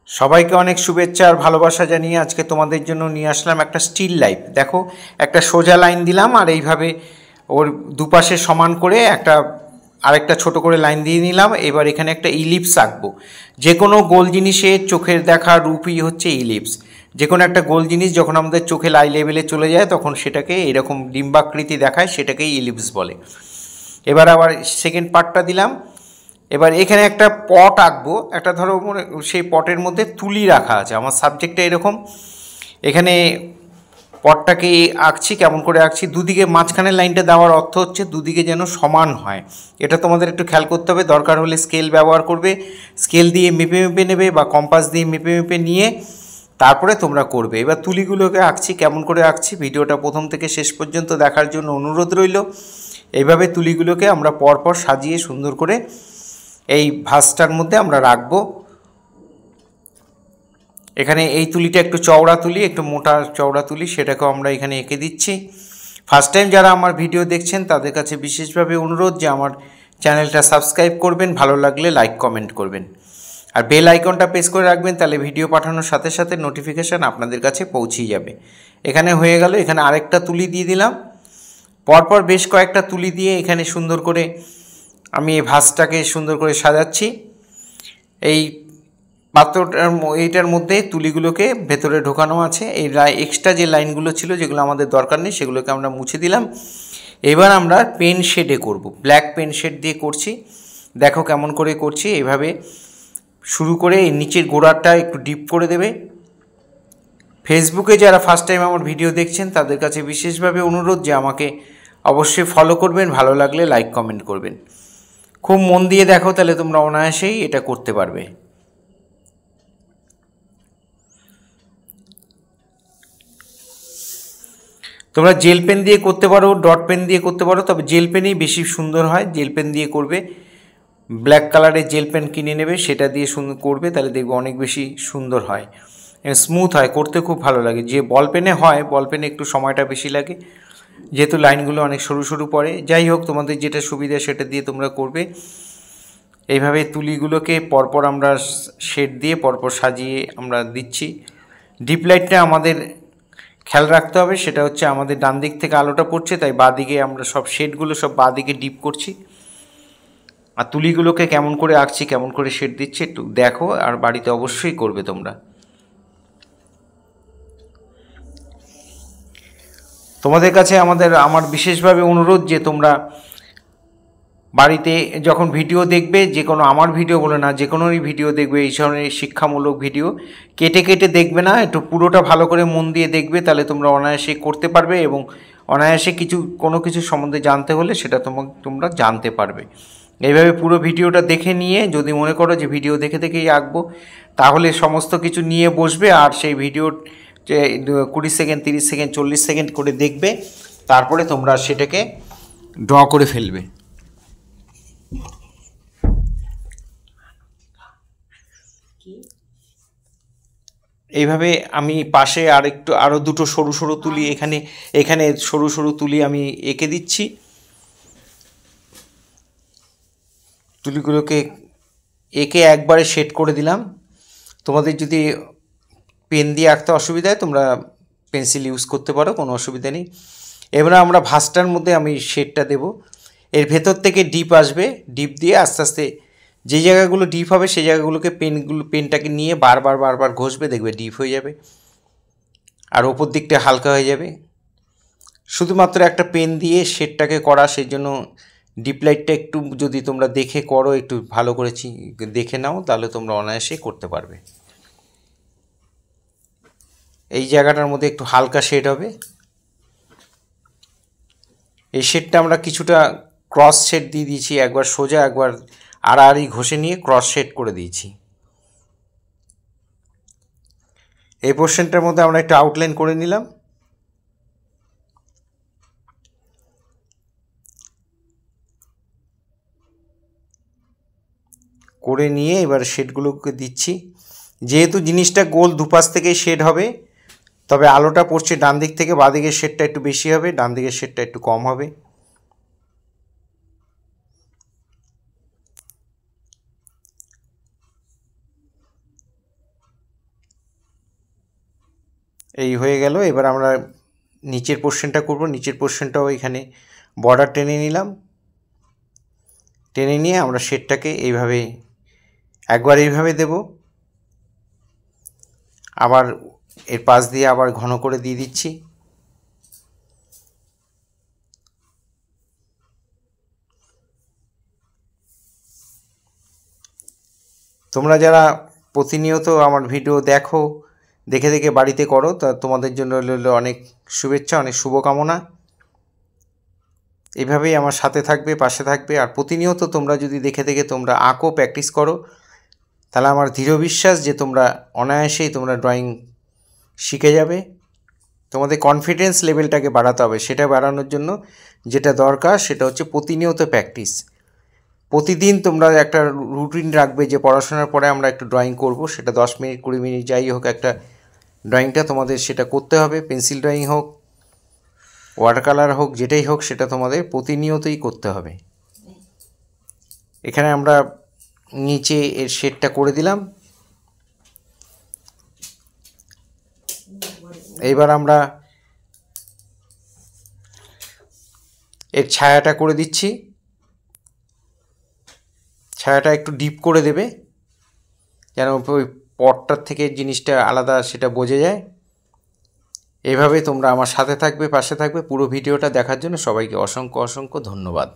সবাইকে অনেক শুভেচ্ছা আর ভালোবাসা জানিয়ে আজকে তোমাদের জন্য নিয়ে আসলাম একটা স্টিল লাইফ। দেখো, একটা সোজা লাইন দিলাম আর এইভাবে ওর দুপাশে সমান করে আরেকটা ছোট করে লাইন দিয়ে নিলাম। এবার এখানে একটা ইলিপস আঁকবো। যে কোনো গোল জিনিসের চোখের দেখা রূপই হচ্ছে ইলিপস। যে কোনো একটা গোল জিনিস যখন আমাদের চোখে লাই লেভেলে চলে যায় তখন সেটাকে এরকম ডিম্বাকৃতি দেখায়, সেটাকেই ইলিপস বলে। এবার আবার সেকেন্ড পার্টটা দিলাম। এবার এখানে একটা পট আঁকবো। একটা ধরো সেই পটের মধ্যে তুলি রাখা আছে। আমার সাবজেক্টটা এরকম। এখানে পটটাকে আঁকছি। কেমন করে আঁকছি, দুদিকে মাঝখানের লাইনটা দেওয়ার অর্থ হচ্ছে দুদিকে যেন সমান হয়। এটা তোমাদের একটু খেয়াল করতে হবে। দরকার হলে স্কেল ব্যবহার করবে, স্কেল দিয়ে মেপে মেপে নেবে বা কম্পাস দিয়ে মেপে মেপে নিয়ে তারপরে তোমরা করবে। এবার তুলিগুলোকে আঁকছি। কেমন করে আঁকছি ভিডিওটা প্রথম থেকে শেষ পর্যন্ত দেখার জন্য অনুরোধ রইল। এইভাবে তুলিগুলোকে আমরা পরপর সাজিয়ে সুন্দর করে এই ভাঁজটার মধ্যে আমরা রাখবো। এখানে এই তুলিটা একটু চওড়া তুলি, একটু মোটা চওড়া তুলি, সেটাকেও আমরা এখানে এঁকে দিচ্ছি। ফার্স্ট টাইম যারা আমার ভিডিও দেখছেন তাদের কাছে বিশেষভাবে অনুরোধ যে আমার চ্যানেলটা সাবস্ক্রাইব করবেন, ভালো লাগলে লাইক কমেন্ট করবেন আর বেল আইকনটা প্রেস করে রাখবেন, তাহলে ভিডিও পাঠানোর সাথে সাথে নোটিফিকেশান আপনাদের কাছে পৌঁছেই যাবে। এখানে হয়ে গেল। এখানে আরেকটা তুলি দিয়ে দিলাম। পরপর বেশ কয়েকটা তুলি দিয়ে এখানে সুন্দর করে আমি এই ভাঁজটাকে সুন্দর করে সাজাচ্ছি। এই পাত্রটার এইটার মধ্যে তুলিগুলোকে ভেতরে ঢোকানো আছে। এই এক্সট্রা যে লাইনগুলো ছিল যেগুলো আমাদের দরকার নেই সেগুলোকে আমরা মুছে দিলাম। এবার আমরা পেন শেডে করব, ব্ল্যাক পেন শেড দিয়ে করছি। দেখো কেমন করে করছি। এইভাবে শুরু করে এই নিচের গোড়াটা একটু ডিপ করে দেবে। ফেসবুকে যারা ফার্স্ট টাইম আমার ভিডিও দেখছেন তাদের কাছে বিশেষভাবে অনুরোধ যে আমাকে অবশ্যই ফলো করবেন, ভালো লাগলে লাইক কমেন্ট করবেন। খুব মন দিয়ে দেখো, তাহলে তোমরা অনায়াসেই এটা করতে পারবে। তোমরা জেল পেন দিয়ে করতে পারো, ডট পেন দিয়ে করতে পারো, তবে জেল পেনই বেশি সুন্দর হয়। জেল পেন দিয়ে করবে, ব্ল্যাক কালারের জেল পেন কিনে নেবে, সেটা দিয়ে সুন্দর করবে, তাহলে দেখবে অনেক বেশি সুন্দর হয়, স্মুথ হয়, করতে খুব ভালো লাগে। যে বল পেনে হয়, বল পেনে একটু সময়টা বেশি লাগে যেহেতু লাইনগুলো অনেক সরু সরু পড়ে। যাই হোক, তোমাদের যেটা সুবিধা সেটা দিয়ে তোমরা করবে। এইভাবে তুলিগুলোকে পরপর আমরা শেড দিয়ে পরপর সাজিয়ে আমরা দিচ্ছি। ডিপ লাইটটা আমাদের খেয়াল রাখতে হবে, সেটা হচ্ছে আমাদের ডান দিক থেকে আলোটা পড়ছে, তাই বাঁ দিকে আমরা সব শেডগুলো সব বাঁ দিকে ডিপ করছি। আর তুলিগুলোকে কেমন করে আঁকছি, কেমন করে শেড দিচ্ছি একটু দেখো, আর বাড়িতে অবশ্যই করবে তোমরা। তোমাদের কাছে আমার বিশেষভাবে অনুরোধ যে তোমরা বাড়িতে যখন ভিডিও দেখবে, যে কোনো আমার ভিডিও বলে না, যে কোনোই ভিডিও দেখবে, এই ধরনের শিক্ষামূলক ভিডিও কেটে কেটে দেখবে না, একটু পুরোটা ভালো করে মন দিয়ে দেখবে, তাহলে তোমরা অনায়াসে করতে পারবে এবং অনায়াসে কোনো কিছু সম্বন্ধে জানতে হলে সেটা তোমরা জানতে পারবে। এইভাবে পুরো ভিডিওটা দেখে নিয়ে যদি মনে করো যে ভিডিও দেখে দেখেই আঁকবো, তাহলে সমস্ত কিছু নিয়ে বসবে আর সেই ভিডিও যে 20 সেকেন্ড, 30 সেকেন্ড, 40 সেকেন্ড করে দেখবে, তারপরে তোমরা সেটাকে ড্র করে ফেলবে। এইভাবে আমি পাশে আরও দুটো সরু সরু তুলি এখানে সরু সরু তুলি আমি এঁকে দিচ্ছি। তুলিগুলোকে এঁকে একবারে সেট করে দিলাম। তোমাদের যদি পেন দিয়ে আঁকতে অসুবিধা হয় তোমরা পেন্সিল ইউজ করতে পারো, কোনো অসুবিধা নেই। এবারে আমরা ভাঁজটার মধ্যে আমি শেডটা দেব। এর ভেতর থেকে ডিপ আসবে, ডিপ দিয়ে আস্তে আস্তে যে জায়গাগুলো ডিপ হবে সেই জায়গাগুলোকে পেনটাকে নিয়ে বারবার ঘষবে, দেখবে ডিপ হয়ে যাবে আর ওপর দিকটা হালকা হয়ে যাবে। শুধুমাত্র একটা পেন দিয়ে শেডটাকে করা, সেই জন্য ডিপ লাইটটা একটু যদি তোমরা দেখে করো, একটু ভালো করে দেখে নাও, তাহলে তোমরা অনায়াসেই করতে পারবে। এই জায়গাটার মধ্যে একটু হালকা শেড হবে। এই শেডটা আমরা কিছুটা ক্রস শেড দিয়ে দিয়েছি, একবার সোজা একবার আড়াআড়ি ঘষে নিয়ে ক্রস শেড করে দিয়েছি। এই পোর্শনটার মধ্যে আমরা একটা আউটলাইন করে নিলাম। করে নিয়ে এবার শেডগুলোকে দিচ্ছি। যেহেতু জিনিসটা গোল, দুপাশ থেকেই শেড হবে, তবে আলোটা পড়ছে ডান দিক থেকে, বাঁ দিকের শেডটা একটু বেশি হবে, ডান দিকের শেডটা একটু কম হবে। এই হয়ে গেল। এবার আমরা নিচের পোর্শনটা করব। নিচের পোর্শনটাও এখানে বর্ডার টেনে নিলাম, টেনে নিয়ে আমরা শেডটাকে এইভাবে একবার এইভাবে দেব, আবার এর পাশ দিয়ে আবার ঘন করে দিয়ে দিচ্ছি। তোমরা যারা প্রতিনিয়ত আমার ভিডিও দেখো, দেখে দেখে বাড়িতে করো, তা তোমাদের জন্য অনেক শুভেচ্ছা, অনেক শুভকামনা। এভাবেই আমার সাথে থাকবে, পাশে থাকবে। আর প্রতিনিয়ত তোমরা যদি দেখে দেখে তোমরা আঁকো, প্র্যাকটিস করো, তাহলে আমার দৃঢ় বিশ্বাস যে তোমরা অনায়াসেই তোমরা ড্রয়িং শিখে যাবে। তোমাদের কনফিডেন্স লেভেলটাকে বাড়াতে হবে। সেটা বাড়ানোর জন্য যেটা দরকার সেটা হচ্ছে প্রতিনিয়ত প্র্যাকটিস। প্রতিদিন তোমরা একটা রুটিন রাখবে যে পড়াশোনার পরে আমরা একটু ড্রয়িং করব, সেটা 10 মিনিট 20 মিনিট যাই হোক, একটা ড্রয়িংটা তোমাদের সেটা করতে হবে। পেন্সিল ড্রয়িং হোক, ওয়াটার কালার হোক, যেটাই হোক, সেটা তোমাদের প্রতিনিয়তই করতে হবে। এখানে আমরা নিচে এর শেডটা করে দিলাম। এইবার আমরা এর ছায়াটা করে দিচ্ছি। ছায়াটা একটু ডিপ করে দেবে যেন ওই পটটার থেকে জিনিসটা আলাদা সেটা বোঝা যায়। এভাবে তোমরা আমার সাথে থাকবে, পাশে থাকবে। পুরো ভিডিওটা দেখার জন্য সবাইকে অসংখ্য অসংখ্য ধন্যবাদ।